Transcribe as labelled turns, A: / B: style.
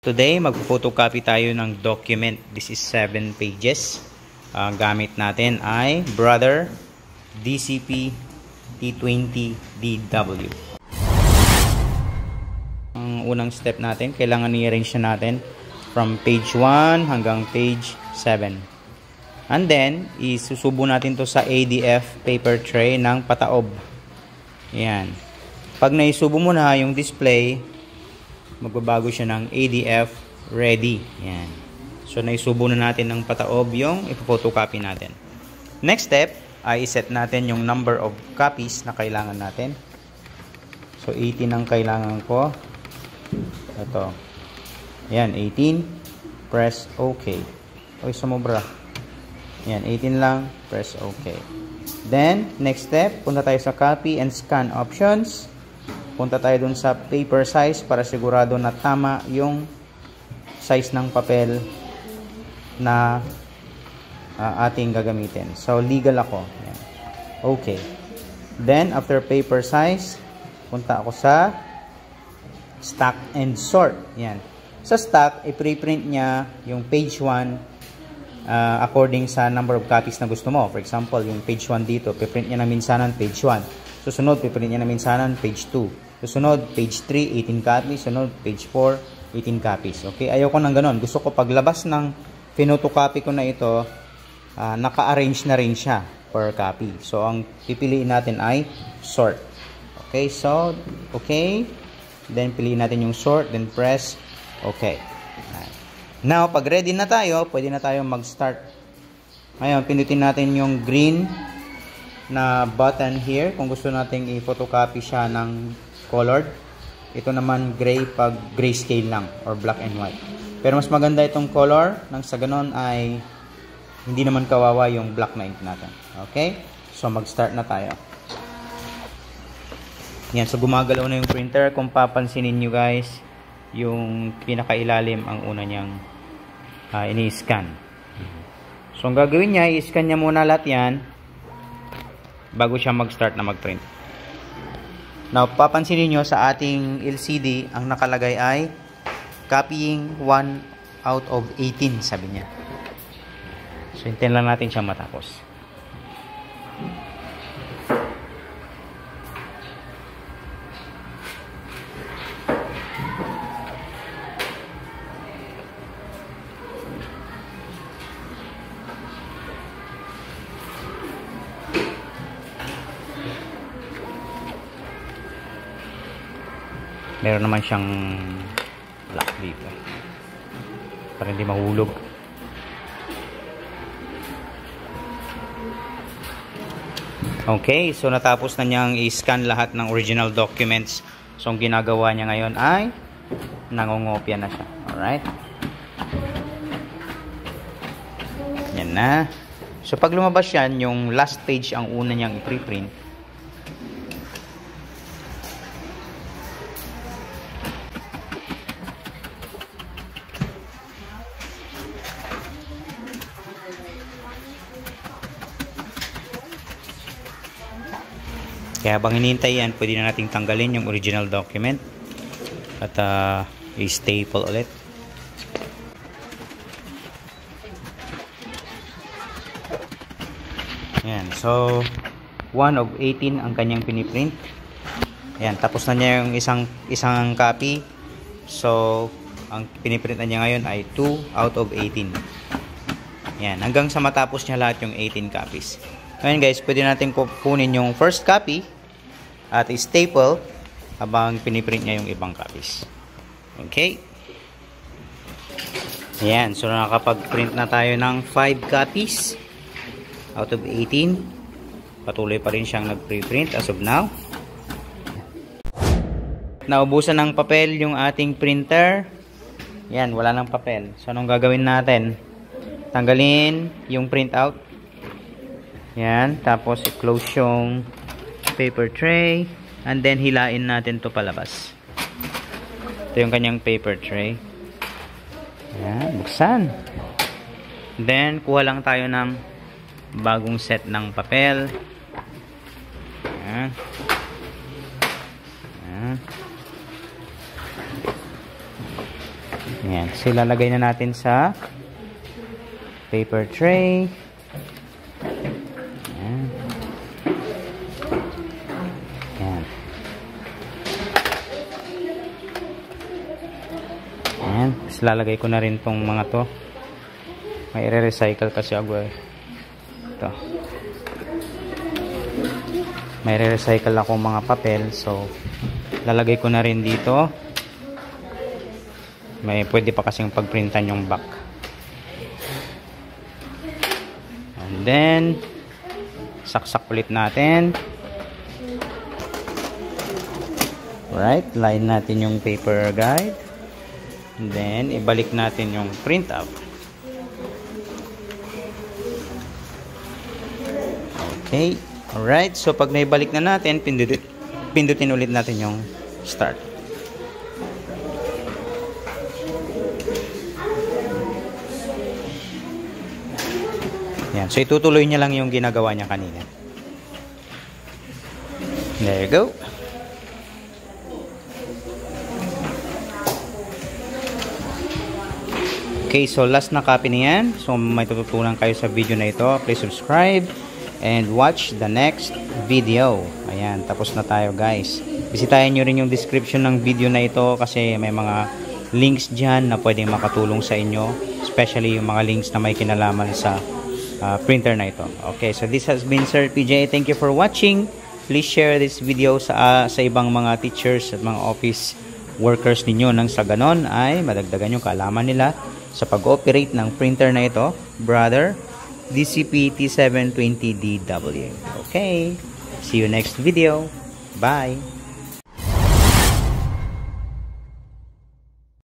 A: Today, mag-photocopy tayo ng document. This is 7 pages. Gamit natin ay Brother DCP T20DW. Ang unang step natin, kailangan i-arrange na natin from page 1 hanggang page 7. And then, isusubo natin to sa ADF paper tray ng pataob. Yan. Pag naisubo mo na yung display, magbabago siya ng ADF ready. Yan. So, naisubo na natin ng pataob yung ipo-photocopy natin. Next step ay iset natin yung number of copies na kailangan natin. So, 18 ang kailangan ko. Ito. Yan, 18. Press OK. Oy, sumobra. Yan, 18 lang. Press OK. Then, next step, punta tayo sa copy and scan options. Punta tayo dun sa paper size para sigurado na tama yung size ng papel na ating gagamitin. So, legal ako. Yan. Okay. Then, after paper size, punta ako sa stack and sort. Yan. Sa stack, i-preprint niya yung page 1 according sa number of copies na gusto mo. For example, yung page 1 dito, piprint niya na minsanan page 1. Susunod, piprint niya na minsanan page 2. Susunod, page 3, 18 copies. Sunod, page 4, 18 copies. Okay? Ayoko nang ganon. Gusto ko paglabas ng pinotocopy ko na ito, naka-arrange na rin siya per copy. So, ang pipiliin natin ay sort. Okay? So, okay. Then, piliin natin yung sort. Then, press okay. Now, pag ready na tayo, pwede na tayo mag-start. Ngayon, pinutin natin yung green na button here. Kung gusto nating i-photocopy siya ng colored. Ito naman gray pag grayscale lang or black and white. Pero mas maganda itong color nang sa ganon ay hindi naman kawawa yung black na ink natin. Okay? So mag-start na tayo. Yan. So gumagalaw na yung printer. Kung papansinin nyo guys, yung pinakailalim ang una niyang ini-scan. So ang gagawin niya, i-scan niya muna lahat yan bago siya mag-start na mag-print. Now, papansinin nyo sa ating LCD, ang nakalagay ay copying 1 out of 18, sabi niya. So, hintayin lang natin siyang matapos. Meron naman siyang lock dito para hindi mahulog. Okay, so natapos na niyang i-scan lahat ng original documents. So ang ginagawa niya ngayon ay nangongopya na siya. Alright? Yan na. So pag lumabas yan, yung last page ang una niyang i-preprint. Kaya habang hinihintay yan, pwede na nating tanggalin yung original document at i-staple ulit. Ayan, so 1 of 18 ang kanyang piniprint. Ayan, tapos na niya yung isang copy. So, ang piniprint na niya ngayon ay 2 out of 18. Ayan, hanggang sa matapos niya lahat yung 18 copies. Ngayon guys, pwede natin kunin yung first copy at staple habang piniprint niya yung ibang copies. Okay? Ayan. So, nakakapag-print na tayo ng 5 copies out of 18. Patuloy pa rin siyang nag-preprint as of now. Naubusan ng papel yung ating printer. Ayan. Wala ng papel. So, anong gagawin natin? Tanggalin yung printout. Ayan. Tapos, i-close yung paper tray and then hilain natin to palabas. Ito yung kanyang paper tray. Ayan, buksan. Then kuha lang tayo ng bagong set ng papel. Ayan. Ayan. Ayan. So, ilalagay na natin sa paper tray. Ayan. Ayan. Ayan. Tapos lalagay ko na rin tong mga to. May re-recycle kasi ako eh. Ito. May re-recycle akong mga papel. So, lalagay ko na rin dito. May pwede pa kasing pagprintan yung back. And then, saksak ulit natin. Right, line natin yung paper guide. And then, ibalik natin yung printout. Okay, alright. So, pag naibalik na natin, pindutin ulit natin yung start. Yan. So, itutuloy niya lang yung ginagawa niya kanina. There you go. Okay, so last na copy niyan. So, may tututunan kayo sa video na ito. Please subscribe and watch the next video. Ayan, tapos na tayo guys. Bisitahin nyo rin yung description ng video na ito kasi may mga links dyan na pwedeng makatulong sa inyo. Especially yung mga links na may kinalaman sa printer na ito. Okay, so this has been Sir PJ. Thank you for watching. Please share this video sa ibang mga teachers at mga office workers ninyo nang sa ganon ay madagdagan yung kaalaman nila sa pag-operate ng printer na ito, Brother DCP T720DW. Okay, see you next video. Bye!